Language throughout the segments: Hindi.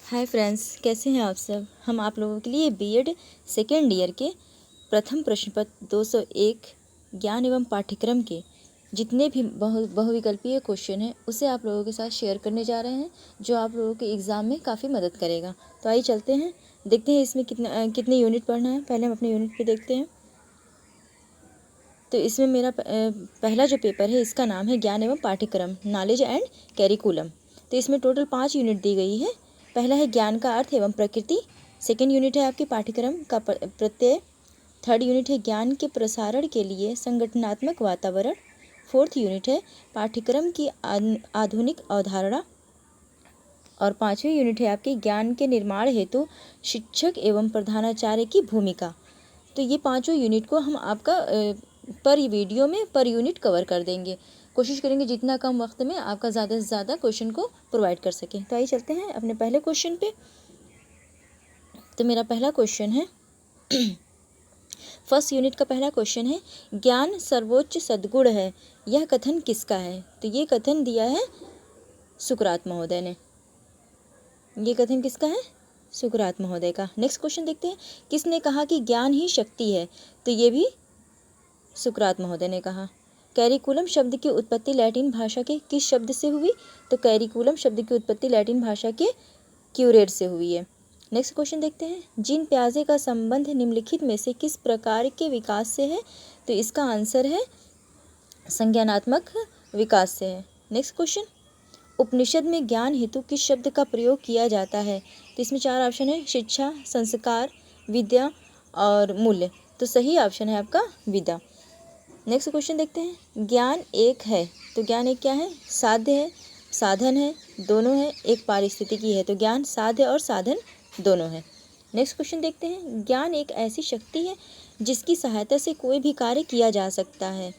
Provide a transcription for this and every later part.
हाय फ्रेंड्स, कैसे हैं आप सब। हम आप लोगों के लिए बीएड सेकेंड ईयर के प्रथम प्रश्न पत्र 201 ज्ञान एवं पाठ्यक्रम के जितने भी बहुविकल्पीय क्वेश्चन हैं उसे आप लोगों के साथ शेयर करने जा रहे हैं, जो आप लोगों के एग्ज़ाम में काफ़ी मदद करेगा। तो आइए चलते हैं, देखते हैं इसमें कितने यूनिट पढ़ना है। पहले हम अपने यूनिट पे देखते हैं। तो इसमें मेरा पहला जो पेपर है इसका नाम है ज्ञान एवं पाठ्यक्रम, नॉलेज एंड कैरिकुलम। तो इसमें टोटल 5 यूनिट दी गई है। पहला है ज्ञान का अर्थ एवं प्रकृति, सेकंड यूनिट है आपके पाठ्यक्रम का प्रत्यय, थर्ड यूनिट है ज्ञान के प्रसारण के लिए संगठनात्मक वातावरण, फोर्थ यूनिट है पाठ्यक्रम की आधुनिक अवधारणा, और पाँचवीं यूनिट है आपके ज्ञान के निर्माण हेतु शिक्षक एवं प्रधानाचार्य की भूमिका। तो ये पाँचों यूनिट को हम आपका पर वीडियो में पर यूनिट कवर कर देंगे। कोशिश करेंगे जितना कम वक्त में आपका ज़्यादा से ज़्यादा क्वेश्चन को प्रोवाइड कर सकें। तो आइए चलते हैं अपने पहले क्वेश्चन पे। तो मेरा पहला क्वेश्चन है फर्स्ट यूनिट का पहला क्वेश्चन है, ज्ञान सर्वोच्च सद्गुण है, यह कथन किसका है। तो ये कथन दिया है सुकरात महोदय ने। ये कथन किसका है? सुकरात महोदय का। नेक्स्ट क्वेश्चन देखते हैं, किसने कहा कि ज्ञान ही शक्ति है। तो ये भी सुकरात महोदय ने कहा। कैरिकुलम शब्द की उत्पत्ति लैटिन भाषा के किस शब्द से हुई। तो कैरिकुलम शब्द की उत्पत्ति लैटिन भाषा के क्यूरेट से हुई है। नेक्स्ट क्वेश्चन देखते हैं, जीन प्याजे का संबंध निम्नलिखित में से किस प्रकार के विकास से है। तो इसका आंसर है संज्ञानात्मक विकास से है। नेक्स्ट क्वेश्चन, उपनिषद में ज्ञान हेतु किस शब्द का प्रयोग किया जाता है। तो इसमें 4 ऑप्शन है, शिक्षा, संस्कार, विद्या और मूल्य। तो सही ऑप्शन है आपका विद्या। नेक्स्ट क्वेश्चन देखते हैं, ज्ञान एक है। तो ज्ञान एक क्या है? साध्य है, साधन है, दोनों है, एक पारिस्थितिकी है। तो ज्ञान साध्य और साधन दोनों है। नेक्स्ट क्वेश्चन देखते हैं, ज्ञान एक ऐसी शक्ति है जिसकी सहायता से कोई भी कार्य किया जा सकता है।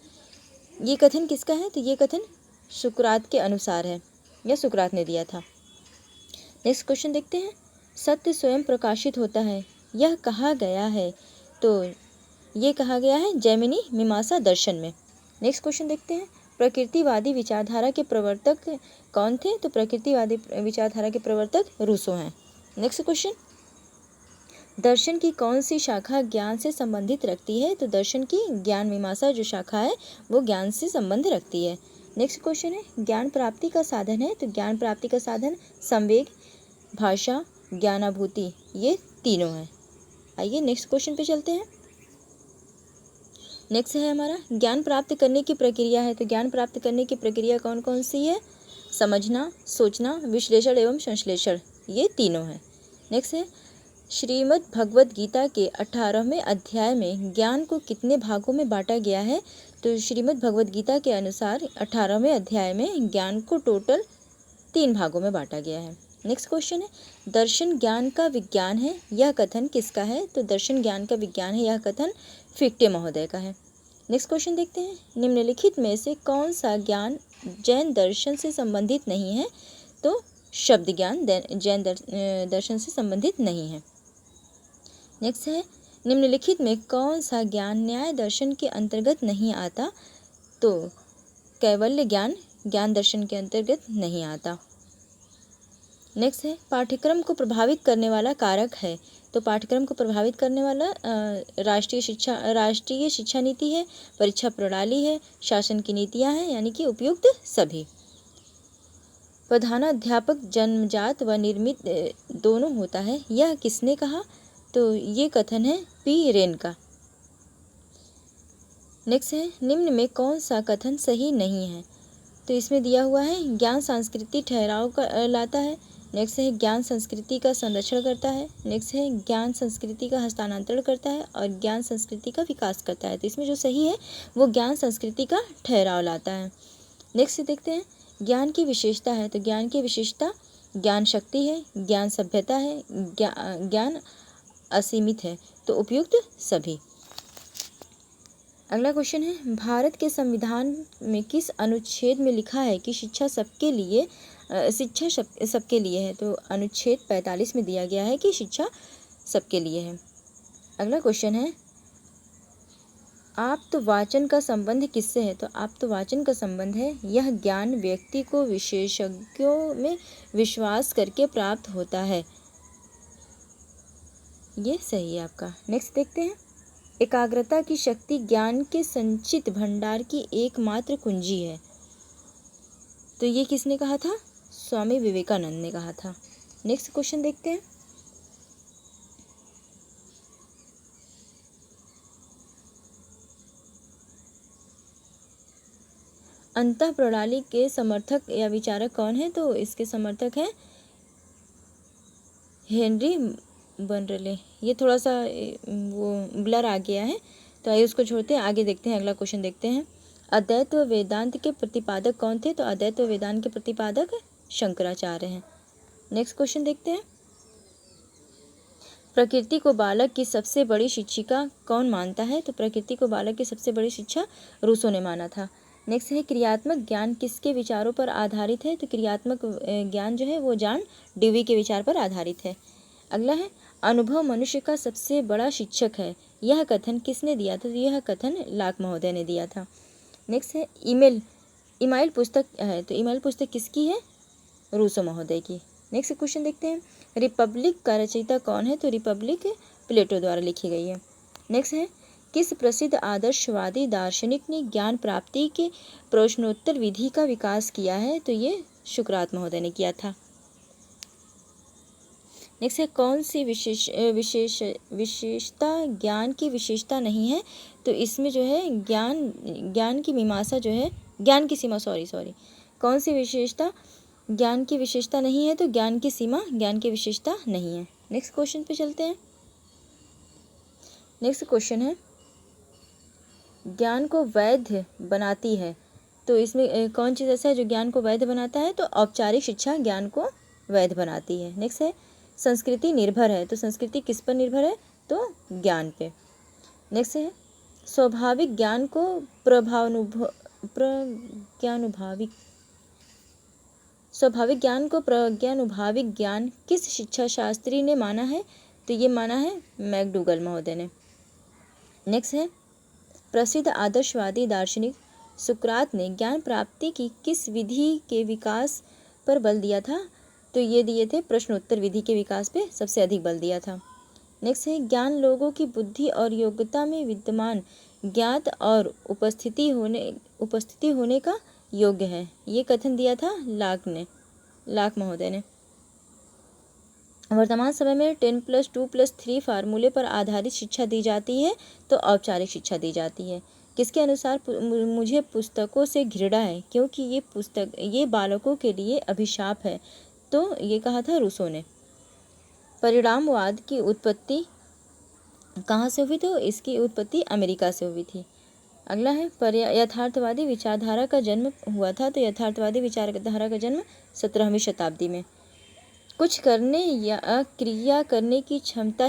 ये कथन किसका है? तो ये कथन सुकरात के अनुसार है, या सुकरात ने दिया था। नेक्स्ट क्वेश्चन देखते हैं, सत्य स्वयं प्रकाशित होता है, यह कहा गया है। तो ये कहा गया है जैमिनी मीमांसा दर्शन में। नेक्स्ट क्वेश्चन देखते हैं, प्रकृतिवादी विचारधारा के प्रवर्तक कौन थे। तो प्रकृतिवादी विचारधारा के प्रवर्तक रूसो हैं। नेक्स्ट क्वेश्चन, दर्शन की कौन सी शाखा ज्ञान से संबंधित रखती है। तो दर्शन की ज्ञान मीमांसा जो शाखा है वो ज्ञान से संबंध रखती है। नेक्स्ट क्वेश्चन है, ज्ञान प्राप्ति का साधन है। तो ज्ञान प्राप्ति का साधन संवेग, भाषा, ज्ञानाभूति, ये तीनों हैं। आइए नेक्स्ट क्वेश्चन पे चलते हैं। नेक्स्ट है हमारा, ज्ञान प्राप्त करने की प्रक्रिया है। तो ज्ञान प्राप्त करने की प्रक्रिया कौन कौन सी है? समझना, सोचना, विश्लेषण एवं संश्लेषण, ये तीनों हैं। नेक्स्ट है, श्रीमद् भगवद गीता के 18वें अध्याय में ज्ञान को कितने भागों में बांटा गया है। तो श्रीमद् भगवद गीता के अनुसार 18वें अध्याय में ज्ञान को टोटल 3 भागों में बांटा गया है। नेक्स्ट क्वेश्चन है, दर्शन ज्ञान का विज्ञान है, यह कथन किसका है। तो दर्शन ज्ञान का विज्ञान है, यह कथन फिक्टे महोदय का है। नेक्स्ट क्वेश्चन देखते हैं, निम्नलिखित में से कौन सा ज्ञान जैन दर्शन से संबंधित नहीं है। तो शब्द ज्ञान जैन दर्शन से संबंधित नहीं है। नेक्स्ट है, निम्नलिखित में कौन सा ज्ञान न्याय दर्शन के अंतर्गत नहीं आता। तो कैवल्य ज्ञान ज्ञान दर्शन के अंतर्गत नहीं आता। नेक्स्ट है, पाठ्यक्रम को प्रभावित करने वाला कारक है। तो पाठ्यक्रम को प्रभावित करने वाला राष्ट्रीय शिक्षा नीति है, परीक्षा प्रणाली है, शासन की नीतियां हैं, यानी कि उपयुक्त सभी। प्रधानाध्यापक जन्मजात व निर्मित दोनों होता है, यह किसने कहा। तो ये कथन है पी रेन का। नेक्स्ट है, निम्न में कौन सा कथन सही नहीं है। तो इसमें दिया हुआ है ज्ञान संस्कृति ठहराव का लाता है। नेक्स्ट है, ज्ञान संस्कृति का संरक्षण करता है। नेक्स्ट है, ज्ञान संस्कृति का हस्तांतरण करता है, और ज्ञान संस्कृति का विकास करता है। तो इसमें जो सही है वो ज्ञान संस्कृति का ठहराव लाता है। नेक्स्ट देखते हैं, ज्ञान की विशेषता है। तो ज्ञान की विशेषता ज्ञान शक्ति है, ज्ञान सभ्यता है, ज्ञान असीमित है। तो उपयुक्त सभी। अगला क्वेश्चन है, भारत के संविधान में किस अनुच्छेद में लिखा है कि शिक्षा सबके लिए है। तो अनुच्छेद 45 में दिया गया है कि शिक्षा सबके लिए है। अगला क्वेश्चन है, आप्तवाचन का संबंध किससे है। तो आप्तवाचन का संबंध है, यह ज्ञान व्यक्ति को विशेषज्ञों में विश्वास करके प्राप्त होता है। ये सही है आपका। नेक्स्ट देखते हैं, एकाग्रता की शक्ति ज्ञान के संचित भंडार की एकमात्र कुंजी है। तो ये किसने कहा था? स्वामी विवेकानंद ने कहा था। नेक्स्ट क्वेश्चन देखते हैं, अंतः प्रणाली के समर्थक या विचारक कौन है? तो इसके समर्थक हैं हेनरी बर्नौली। ये थोड़ा सा वो ब्लर आ गया है, तो आइए उसको छोड़ते हैं, आगे देखते हैं, अगला क्वेश्चन देखते हैं। अद्वैत व वेदांत के प्रतिपादक कौन थे? तो अद्वैत व वेदांत के प्रतिपादक शंकराचार्य हैं। नेक्स्ट क्वेश्चन देखते हैं, प्रकृति को बालक की सबसे बड़ी शिक्षिका कौन मानता है? तो प्रकृति को बालक की सबसे बड़ी शिक्षा रूसो ने माना था। नेक्स्ट है, क्रियात्मक ज्ञान किसके विचारों पर आधारित है? तो क्रियात्मक ज्ञान जो है वो जॉन डेवी के विचार पर आधारित है। अगला है, अनुभव मनुष्य का सबसे बड़ा शिक्षक है, यह कथन किसने दिया था? तो यह कथन लाक महोदय ने दिया था। नेक्स्ट है, ईमाइल पुस्तक है, तो ईमाइल पुस्तक किसकी है? रूसो महोदय की। नेक्स्ट क्वेश्चन देखते हैं, रिपब्लिक का रचयिता कौन है? तो रिपब्लिक प्लेटो द्वारा लिखी गई है। नेक्स्ट है, किस प्रसिद्ध आदर्शवादी दार्शनिक ने ज्ञान प्राप्ति के प्रश्नोत्तर विधि का विकास किया है? तो ये सुकरात महोदय ने किया था। नेक्स्ट है, कौन सी विशेषता ज्ञान की विशेषता नहीं है? तो इसमें जो है ज्ञान की मीमांसा जो है, ज्ञान की सीमा, सॉरी कौन सी विशेषता ज्ञान की विशेषता नहीं है? तो ज्ञान की सीमा ज्ञान की विशेषता नहीं है। नेक्स्ट क्वेश्चन पे चलते हैं। नेक्स्ट क्वेश्चन है, ज्ञान को वैध बनाती है, तो इसमें कौन चीज़ ऐसा है जो ज्ञान को वैध बनाता है? तो औपचारिक शिक्षा ज्ञान को वैध बनाती है। नेक्स्ट है, संस्कृति निर्भर है, तो संस्कृति किस पर निर्भर है? तो ज्ञान पे। नेक्स्ट है, स्वाभाविक ज्ञान को स्वाभाविक ज्ञान को प्रज्ञानुभाविक ज्ञान किस शिक्षा शास्त्री ने माना है? तो ये माना है मैकडूगल महोदय ने। नेक्स्ट है, प्रसिद्ध आदर्शवादी दार्शनिक सुकरात ने ज्ञान प्राप्ति की किस विधि के विकास पर बल दिया था? तो ये दिए थे प्रश्नोत्तर विधि के विकास पे सबसे अधिक बल दिया था। नेक्स्ट है, ज्ञान लोगों की बुद्धि और योग्यता में विद्यमान ज्ञात और उपस्थिति होने का योग्य है, ये कथन दिया था लाक महोदय ने। वर्तमान समय में 10+2+3 फार्मूले पर आधारित शिक्षा दी जाती है, तो औपचारिक शिक्षा दी जाती है। किसके अनुसार मुझे पुस्तकों से घृणा है क्योंकि ये बालकों के लिए अभिशाप है, तो ये कहा था रूसो ने। परिणामवाद की उत्पत्ति कहाँ से हुई? तो इसकी उत्पत्ति अमेरिका से हुई थी। अगला है, यथार्थवादी विचारधारा का जन्म हुआ था, तो यथार्थवादी विचारधारा का जन्म 17वीं शताब्दी में। कुछ करने या क्रिया करने की क्षमता